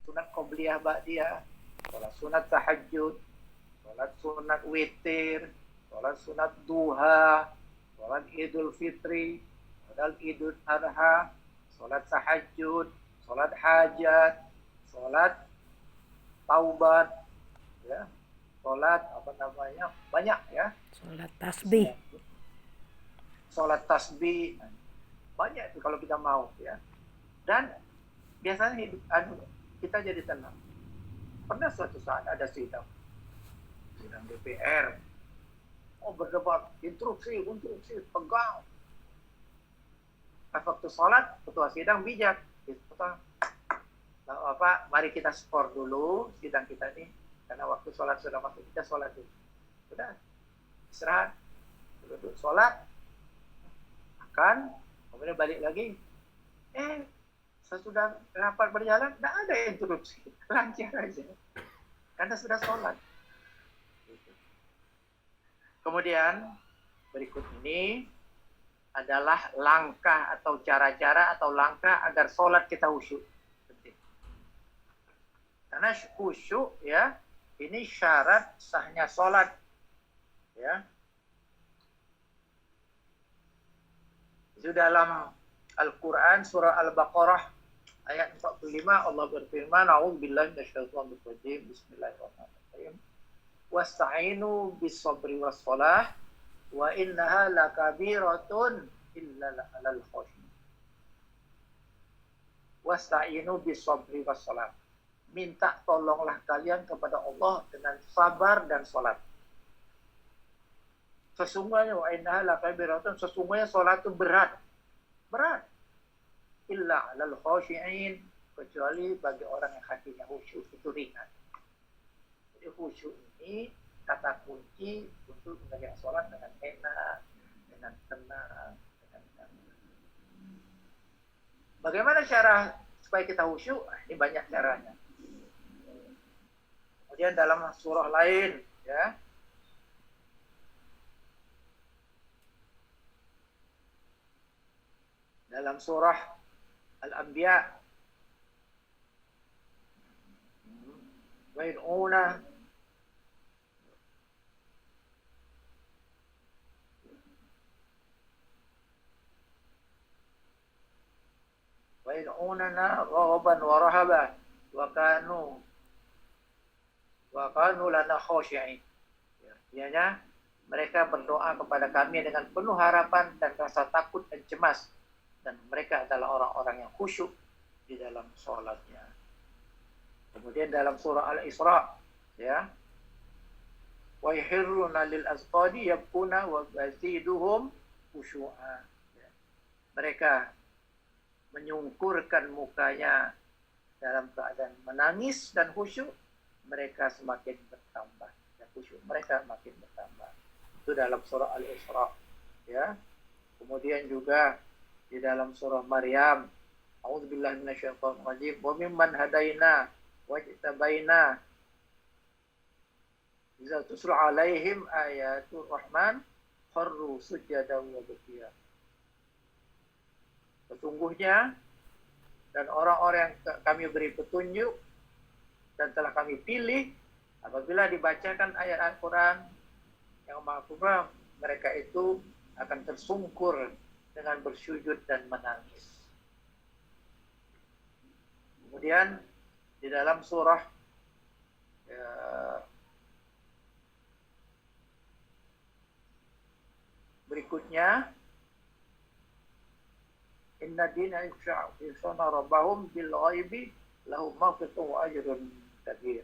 sunat qobliyah ba'diyah, sholat sunat tahajud, sholat sunat witir, sholat sunat duha, sholat idul fitri, sholat idul adha, sholat tahajud, sholat hajat, sholat taubat, ya, sholat apa namanya, banyak ya, Sholat tasbih. sholat tasbih, banyak itu kalau kita mau ya. Dan biasanya hidup kita jadi tenang. Pernah suatu saat ada sidang DPR, berdebat, instruksi, pegang. Waktu sholat, ketua sidang bijak, mari kita skor dulu sidang kita ini, karena waktu sholat sudah masuk, kita sholat dulu. Sudah, istirahat, duduk sholat, makan, kemudian balik lagi. Sesudah rapat berjalan, tidak ada interupsi, lancar aja, karena sudah sholat. Kemudian berikut ini adalah langkah atau cara-cara atau langkah agar sholat kita khusyuk. Penting. Karena khusyuk ya, ini syarat sahnya sholat. Ya. Itu dalam Al-Quran surah Al-Baqarah ayat 45 Allah berfirman, A'udzubillahi minasyaitonir rajim. Bismillahirrahmanirrahim. Wasta'inu bis-sabri was-shalah wa innaha lakabiratun illa 'alal khashiyin. Wasta'inu bis-sabri was-shalah. Minta tolonglah kalian kepada Allah dengan sabar dan salat. Sesungguhnya wa innaha lakabiratun, sesungguhnya salat itu berat. Berat. Illa 'alal khashiyin, kecuali bagi orang yang hatinya khusyuk, itu ringan. Jadi khusyuk ini kata kunci untuk mengerjakan sholat dengan enak, dengan tenang, dengan tenang. Bagaimana cara supaya kita khusyuk? Ini banyak caranya. Kemudian dalam surah lain, ya, dalam surah Al-Anbiya, wa'in'una وَيَدْعُونَنَا رَغَبًا وَرَهَبًا وَكَانُوا لَنَا خَاشِعِينَ. Artinya mereka berdoa kepada kami dengan penuh harapan dan rasa takut dan cemas, dan mereka adalah orang-orang yang khusyuk di dalam sholatnya. Kemudian dalam surah Al-Isra, ya, وَيَحِرُّونَ لِلْأَذْقَانِ يَبْكُونَ وَيَزِيدُهُمْ خُشُوعًا. Mereka menyungkurkan mukanya dalam keadaan menangis dan khusyuk, mereka semakin bertambah, dan khusyuk mereka makin bertambah. Itu dalam surah Al-Isra, ya. Kemudian juga di dalam surah Maryam, A'udzubillahi minasyaitonir rajim, wa mimman hadaina wajtabaina idza tusla alaihim ayatul rahman kharru sujadan wa bukiya. Sesungguhnya dan orang-orang yang kami beri petunjuk dan telah kami pilih, apabila dibacakan ayat Al-Quran yang Maha, mereka itu akan tersungkur dengan bersujud dan menangis. Kemudian di dalam surah berikutnya, Inna dina yuksha'una rabbahum bil ghaibi lahum maghfiratun wa ajrun kabir.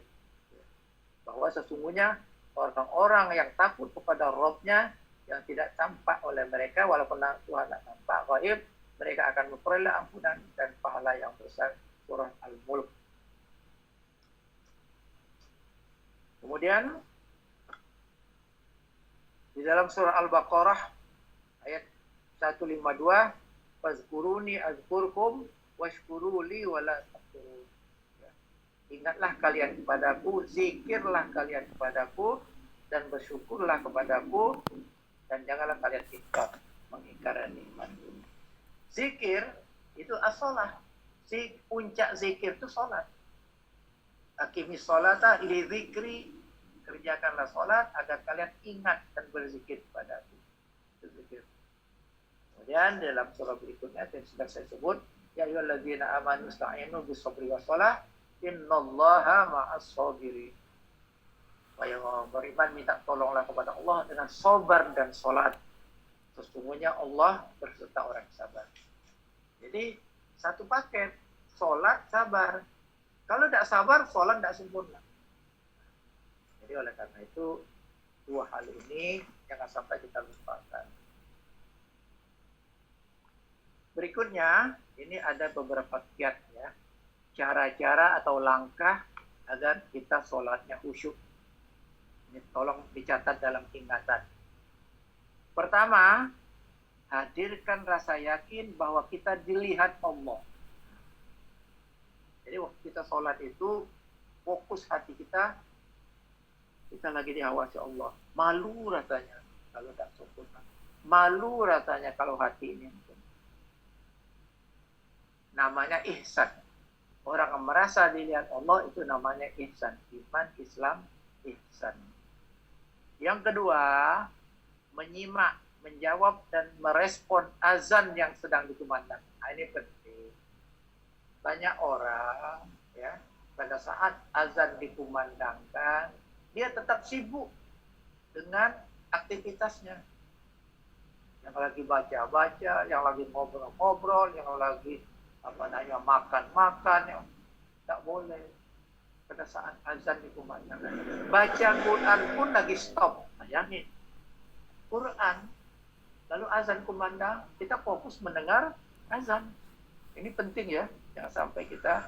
Bahwa sesungguhnya orang-orang yang takut kepada Rabb-nya yang tidak tampak oleh mereka, walaupun Tuhan tidak tampak gaib, mereka akan memperoleh ampunan dan pahala yang besar. Surah Al-Mulk. Kemudian di dalam surah Al-Baqarah ayat 152, fazkuruni azkurkum washkuruli wala takfurun. Ingatlah kalian kepadaku, zikirlah kalian kepadaku, dan bersyukurlah kepadaku, dan janganlah kalian mengingkar nikmatku. Zikir itu as-shalah. Puncak zikir itu sholat. Aqimis sholata li dzikri, kerjakanlah sholat agar kalian ingat dan berzikir padaku. Berzikir. Kemudian dalam surah berikutnya yang sudah saya sebut, ya ayyuhalladzina amanu ista'inu bis-sabri was-shalah innallaha ma'as sabirin. Wahai orang beriman, minta tolonglah kepada Allah dengan sabar dan sholat. Sesungguhnya Allah berserta orang sabar. Jadi satu paket, sholat, sabar. Kalau tidak sabar, sholat tidak sempurna. Jadi oleh karena itu, dua hal ini jangan sampai kita lupakan. Berikutnya, ini ada beberapa kiat ya. Cara-cara atau langkah agar kita sholatnya khusyuk. Ini tolong dicatat dalam ingatan. Pertama, hadirkan rasa yakin bahwa kita dilihat Allah. Jadi waktu kita sholat itu, fokus hati kita lagi diawasi Allah. Malu rasanya kalau tak sempurna. Malu rasanya kalau hati ini. Namanya ihsan. Orang yang merasa dilihat Allah itu namanya ihsan. Iman, Islam, ihsan. Yang kedua, menyimak, menjawab, dan merespon azan yang sedang dikumandangkan. Nah, ini penting. Banyak orang ya pada saat azan dikumandangkan dia tetap sibuk dengan aktivitasnya, yang lagi baca-baca, yang lagi ngobrol-ngobrol, yang lagi makan-makan, yang tak boleh pada saat azan dikumandangkan. Baca Quran pun lagi stop. Bayangin, Quran lalu azan kumandang, kita fokus mendengar azan. Ini penting ya. Jangan sampai kita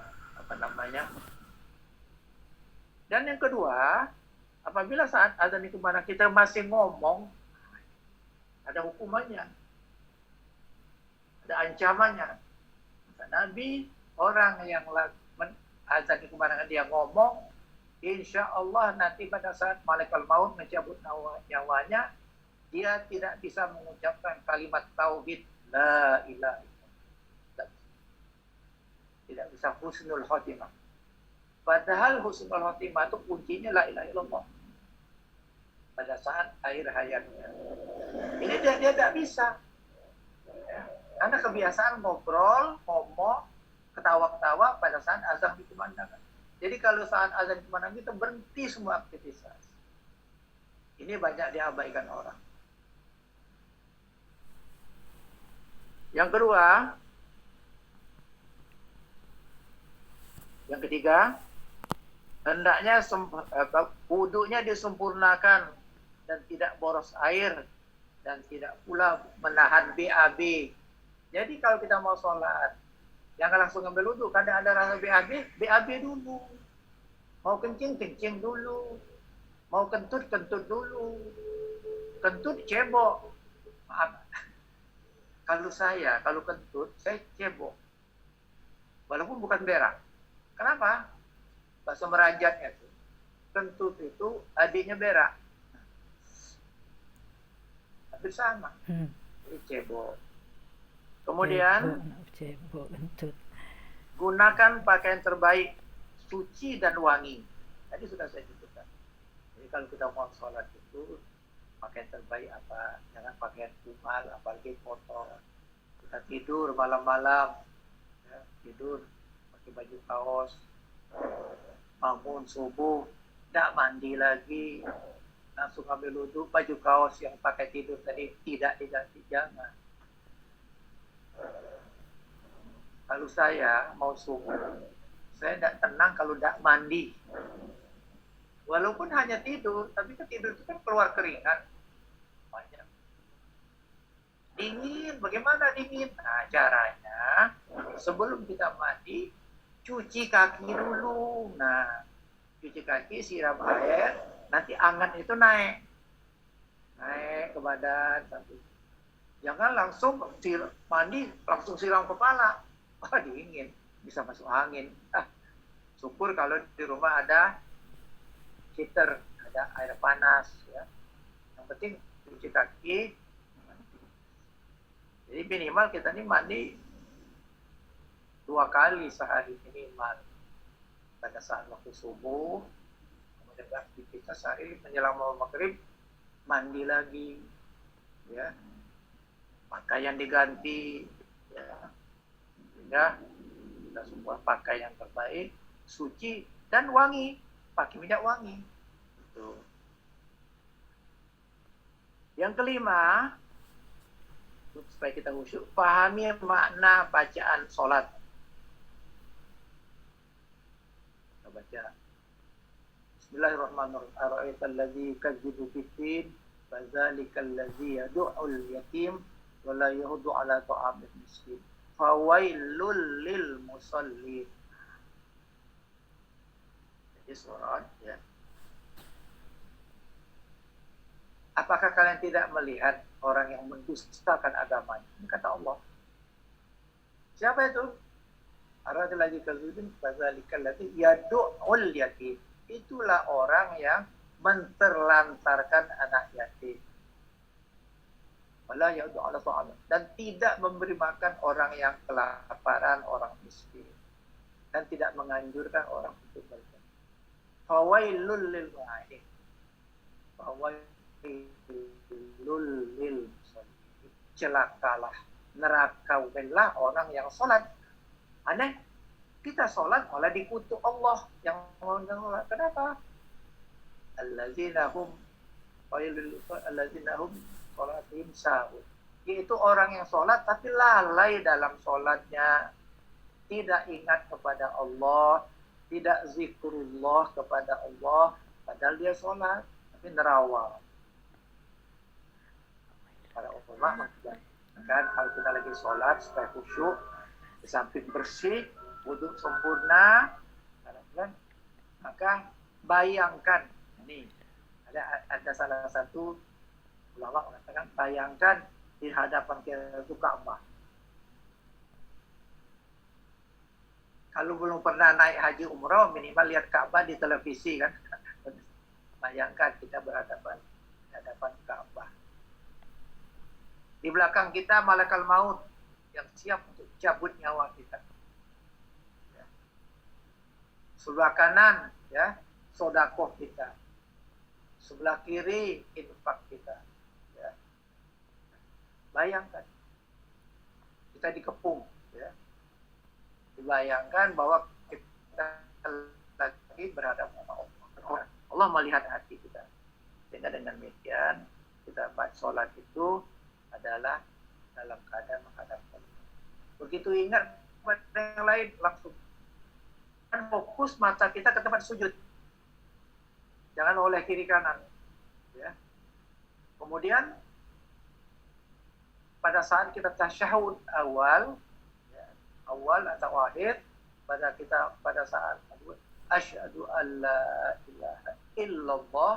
Dan yang kedua, apabila saat azan itu mana kita masih ngomong, ada hukumannya, ada ancamannya. Kata Nabi, orang yang azan itu mana dia ngomong, insya Allah nanti pada saat malaikat maut mencabut nyawanya, dia tidak bisa mengucapkan kalimat tauhid la ilaha illallah. Tidak bisa husnul khotimah. Padahal husnul khotimah itu kuncinya la ilaha illallah. Pada saat akhir hayatnya. Ini dia tidak bisa. Ya. Karena kebiasaan ngobrol, ngomong, ketawa-ketawa pada saat azan dikumandangkan. Jadi kalau saat azan dikumandangkan kita berhenti semua aktivitas. Ini banyak diabaikan orang. Yang kedua, yang ketiga, hendaknya wudunya disempurnakan dan tidak boros air dan tidak pula menahan BAB. Jadi kalau kita mau sholat, jangan langsung ambil wudu. Kadang ada rasa BAB dulu. Mau kencing dulu. Mau kentut dulu. Kentut cebok. Maaf. Kalau kentut, saya cebok. Walaupun bukan berak. Kenapa? Bahasa merajatnya itu. Kentut itu adiknya berak. Hampir sama. Ini cebok. Kemudian, cebok, kentut. Gunakan pakaian terbaik, suci dan wangi. Tadi sudah saya sebutkan. Jadi kalau kita mau sholat itu, pakaian terbaik apa? Jangan pakaian kumal, apalagi kotor. Kita tidur malam-malam, ya, tidur pakai baju kaos, bangun subuh, tidak mandi lagi, langsung ambil wudu, baju kaos yang pakai tidur tadi tidak diganti, jangan. Kalau saya mau subuh, saya tidak tenang kalau tidak mandi. Walaupun hanya tidur, tapi tidur itu kan keluar keringat. Banyak. Dingin, bagaimana dingin? Nah, caranya, sebelum kita mandi, cuci kaki dulu. Nah, cuci kaki, siram air, nanti angan itu naik ke badan. Jangan langsung mandi, langsung siram kepala. Wah, dingin, bisa masuk angin. Syukur kalau di rumah ada heater, ada air panas. Ya. Yang penting cuci kaki. Jadi minimal kita ini mandi 2 kali sehari minimal. pada saat waktu subuh, kemudian beraktivitas sehari menjelang mau maghrib, mandi lagi, ya, pakaian diganti, ya, sehingga kita semua pakai yang terbaik, suci dan wangi, pakai minyak wangi. Gitu. Yang kelima, supaya kita khusyuk, pahami makna bacaan sholat. Kita baca Bismillahirrahmanirrahim. Ara'aital ladzi yukadzibu bid-din, fadzalikal ladzi yad'ul yatim wa la yahuddu 'ala ta'amil miskin. Fawailul lil musallin. Jadi surat, ya. Apakah kalian tidak melihat orang yang mendustakan agamanya? Ini kata Allah. Siapa itu? Ara'aital ladzi yukadzibu bid-din, fadzalikal ladzi yad'ul yatim. Itulah orang yang menterlantarkan anak yatim. Wala ya'udhu 'ala ta'am, dan tidak memberi makan orang yang kelaparan, orang miskin, dan tidak menganjurkan orang untuk berzakat. Fawailul lil mu'ahin. Fawailul lil musallin. Celakalah, nerakawilah orang yang sholat. Aneh, kita sholat malah dikutuk Allah yang sholat. Kenapa? Allazina hum sholatihim sahun. Yaitu orang yang sholat tapi lalai dalam sholatnya, tidak ingat kepada Allah, tidak zikrullah kepada Allah, padahal dia sholat tapi nerawang. Para ulama mengatakan kalau kita lagi sholat supaya khusyuk, di samping bersih, wudhu sempurna, maka bayangkan, ini ada salah satu ulama mengatakan, bayangkan di hadapan kita itu Ka'bah. Kalau belum pernah naik haji umrah, minimal lihat Ka'bah di televisi kan. Bayangkan kita berhadapan di hadapan Ka'bah. Di belakang kita malaikat maut yang siap untuk cabut nyawa kita. Ya. Sebelah kanan, ya, sodakoh kita. Sebelah kiri, infak kita. Ya. Bayangkan kita dikepung, ya. Dibayangkan bahwa kita lagi berhadapan sama Allah. Allah melihat hati kita. Sehingga dengan demikian kita baca sholat itu adalah dalam keadaan menghadap Allah. Begitu ingat pada yang lain, langsung kan fokus mata kita ke tempat sujud. Jangan oleh kiri kanan. Ya. Kemudian pada saat kita tasyahud awal, ya, awal atau akhir, pada saat asyhadu alla ilaha illallah,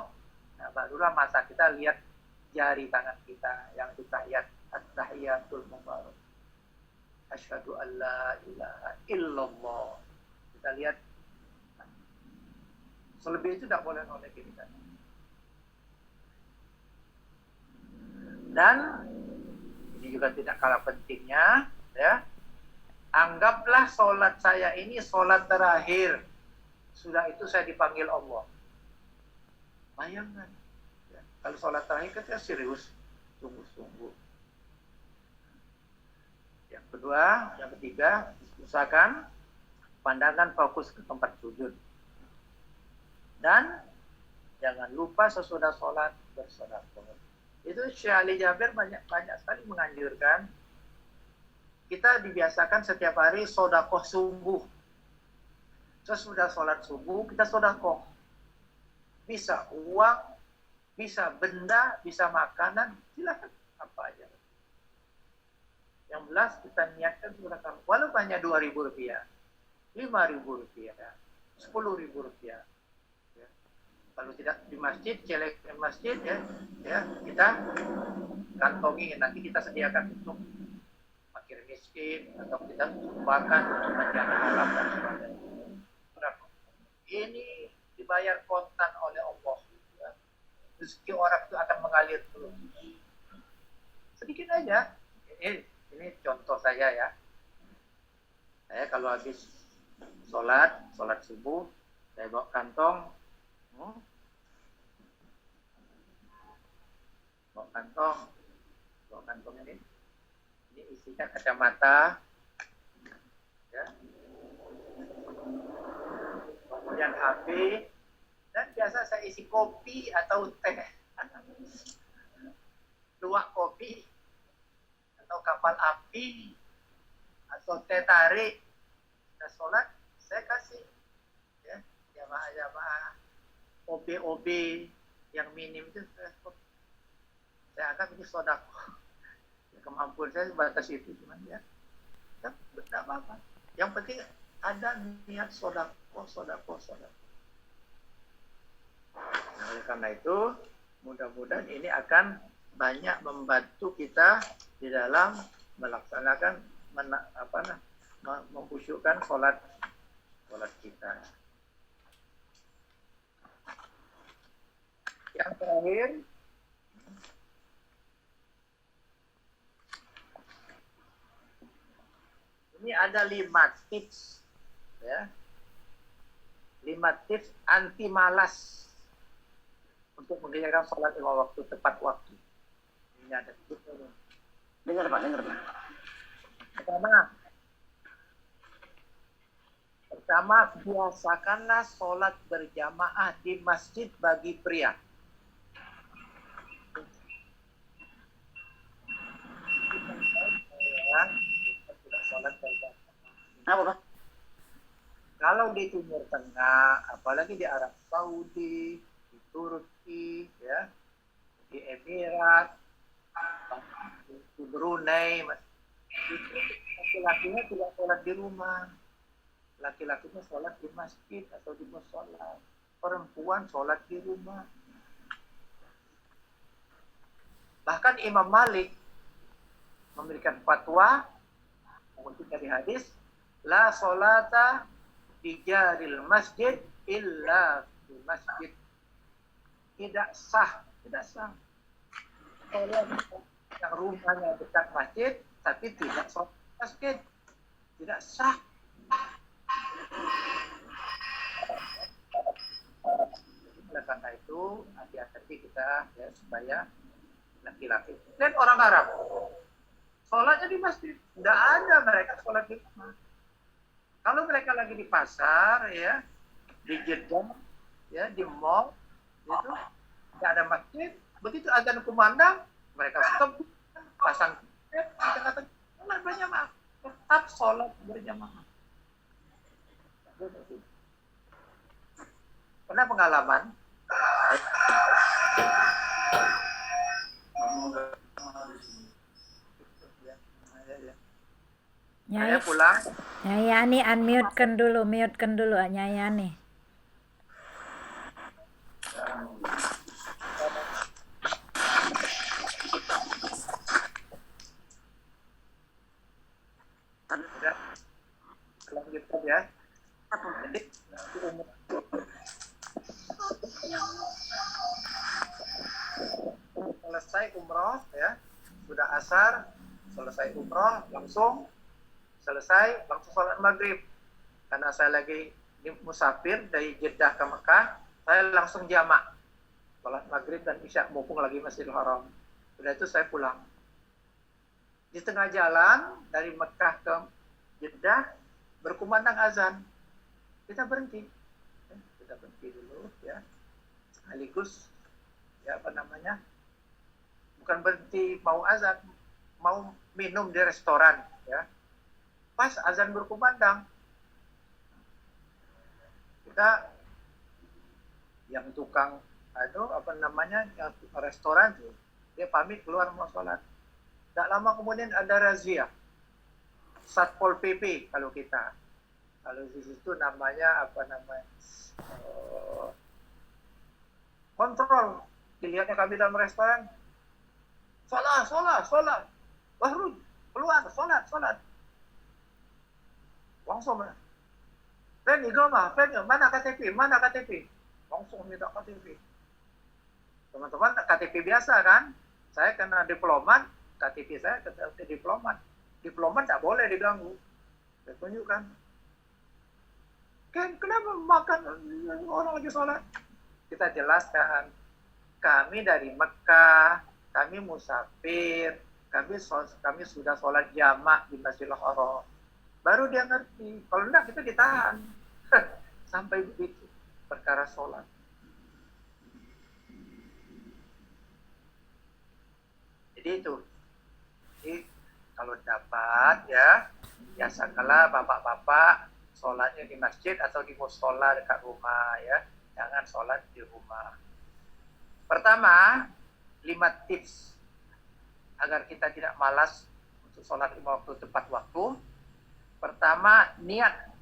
nah barulah mata kita lihat jari tangan kita yang ditahiyat, at-tahiyatul mubarak. Asyhadu alla ilaha illallah. Kita lihat. Selebih itu tidak boleh oleh kiri kanan. Dan ini juga tidak kalah pentingnya, ya. Anggaplah sholat saya ini sholat terakhir. Sudah itu saya dipanggil Allah. Bayangkan, ya. Kalau sholat terakhir kita serius, sungguh-sungguh. Yang kedua, yang ketiga, usahakan pandangan fokus ke tempat sujud. Dan jangan lupa sesudah sholat bersedekah. Itu Syekh Ali Jabir banyak sekali menganjurkan kita dibiasakan setiap hari sedekah subuh. Sesudah sholat subuh kita sedekah. Bisa uang, bisa benda, bisa makanan, silakan apa aja. Yang jelas kita niatkan sedekah. Walaupun hanya Rp2.000, Rp5.000, Rp10.000. Kalau tidak di masjid, celek di masjid, ya kita kantongi, nanti kita sediakan untuk fakir miskin atau kita sumbangkan untuk bencana alam dan sebagainya. Ini dibayar kontan oleh Allah. Ya. Rezeki orang itu akan mengalir terus. Sedikit aja. Ini contoh saya, ya. Saya kalau habis sholat subuh, Saya bawa kantong, hmm, bawa kantong, ini isikan kacamata, ya. Kemudian HP, dan biasa saya isi kopi atau teh, luwak kopi, atau kapal api, atau teh tarik. Kita sholat, saya kasih, ya, jamaah-jamaah OB-OB yang minim itu saya anggap ini sodako. Ya, kemampuan saya sebatas itu, cuman ya, tidak apa-apa. Yang penting ada niat sodako. Nah, oleh karena itu, mudah-mudahan ini akan banyak membantu kita di dalam melaksanakan memkhusyukkan sholat kita. Yang terakhir, ini ada 5 tips, ya. 5 tips anti malas untuk mengerjakan sholat 5 waktu tepat waktu. Ini ada tips. Dengar Pak. Pertama, biasakanlah sholat berjamaah di masjid bagi pria. Sholat berjamaah. Apa Pak? Kalau di Timur Tengah, apalagi di Arab Saudi, di Turki, ya, di Emirat, di Brunei, laki-lakinya tidak sholat di rumah. Laki-lakinya sholat di masjid atau di mushola. Perempuan sholat di rumah. Bahkan Imam Malik memberikan fatwa mengutip dari hadis, la sholata di jaril masjid illa di masjid. Tidak sah sholat yang rumahnya dekat masjid tapi tidak sholat masjid, tidak sah. Oleh karena itu hati-hati kita, ya, supaya laki-laki dan orang Arab sholatnya di masjid, tidak ada mereka sholat di rumah. Kalau mereka lagi di pasar, ya, di Jeddah, ya, di mall, itu tidak ada masjid. Begitu azan kumandang, mereka stop, pasang kita kata sholat berjamaah, tetap sholat berjamaah. Pernah pengalaman, saya pulang. Nyai Yani unmute-kan dulu, Nyai Yani. Lanjutkan, ya. Jadi selesai umroh, ya, sudah asar, selesai umroh langsung sholat maghrib. Karena saya lagi musafir dari Jeddah ke Mekah, saya langsung jamak sholat maghrib dan isya, mumpung lagi Masjidil Haram. Sudah itu saya pulang. Di tengah jalan dari Mekah ke Jeddah berkumandang azan. Kita berhenti dulu, ya. Sekaligus, ya, bukan berhenti mau azan, mau minum di restoran, ya. Pas azan berkumandang, kita yang tukang yang restoran tuh, dia pamit keluar mau sholat. Tidak lama kemudian ada razia Satpol PP kalau di situ namanya kontrol. Dilihatnya kami dalam restoran, sholat, baru keluar sholat. Langsung, Fen, mana KTP? Langsung minta KTP. Teman-teman, KTP biasa kan? Saya kena diplomat, KTP saya KTP diplomat. Diplomat tak boleh diganggu. Saya tunjukkan. kenapa makan orang lagi sholat? Kita jelaskan, kami dari Mekah, kami musafir, kami sudah sholat jamak di Masjidil Haram. Baru dia ngerti. Kalau enggak kita ditahan. Sampai begitu perkara sholat. Jadi itu. Jadi kalau dapat ya, biasakanlah bapak-bapak sholatnya di masjid atau di musola dekat rumah ya. Jangan sholat di rumah. Pertama, 5 tips agar kita tidak malas untuk sholat 5 waktu tepat waktu. Pertama, niat.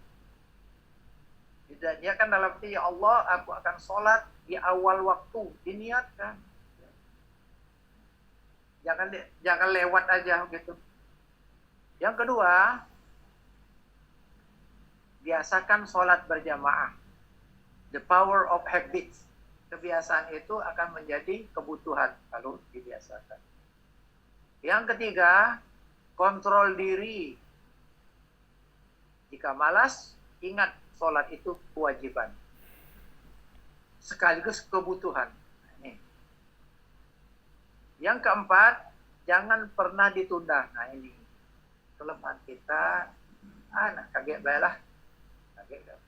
Tidak niatkan dalam arti, ya Allah, aku akan sholat di awal waktu. Diniatkan. Jangan lewat aja gitu. Yang kedua, biasakan sholat berjamaah. The power of habits. Kebiasaan itu akan menjadi kebutuhan kalau dibiasakan. Yang ketiga, kontrol diri. Jika malas, ingat sholat itu kewajiban. Sekaligus kebutuhan. Nih. Yang keempat, jangan pernah ditunda. Nah ini, kelemahan kita, kaget baiklah. Kaget.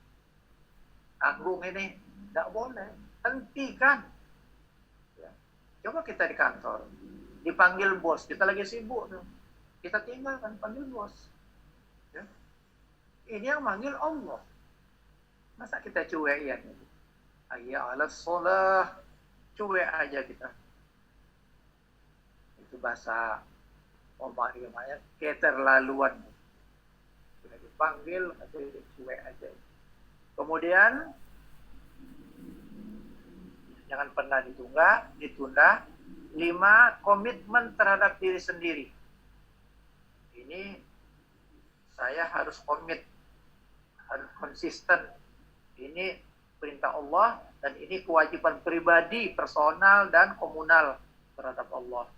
Agung ini, tidak boleh. Hentikan. Ya. Coba kita di kantor, dipanggil bos, kita lagi sibuk tuh. Kita tinggalkan, panggil bos. Ya. Ini yang manggil Allah. Masa kita cuek ya? Hayya 'alas shalah. Cuek aja kita. Itu bahasa Omar namanya keterlaluan. Sudah dipanggil, atau cuek aja. Kemudian jangan pernah ditunda. 5, komitmen terhadap diri sendiri. Ini saya harus komit, harus konsisten. Ini perintah Allah dan ini kewajiban pribadi, personal dan komunal terhadap Allah.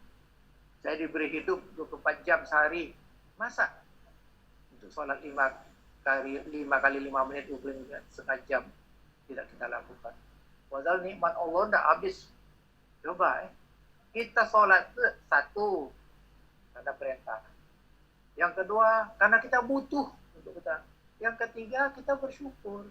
Saya diberi hidup 24 jam sehari. Masa untuk sholat 5 kali 5 menit 20 menit setengah jam tidak kita lakukan? Padahal nikmat Allah tidak habis. Coba kita sholat itu 1 karena perintah. Yang kedua karena kita butuh untuk kita. Yang ketiga kita bersyukur.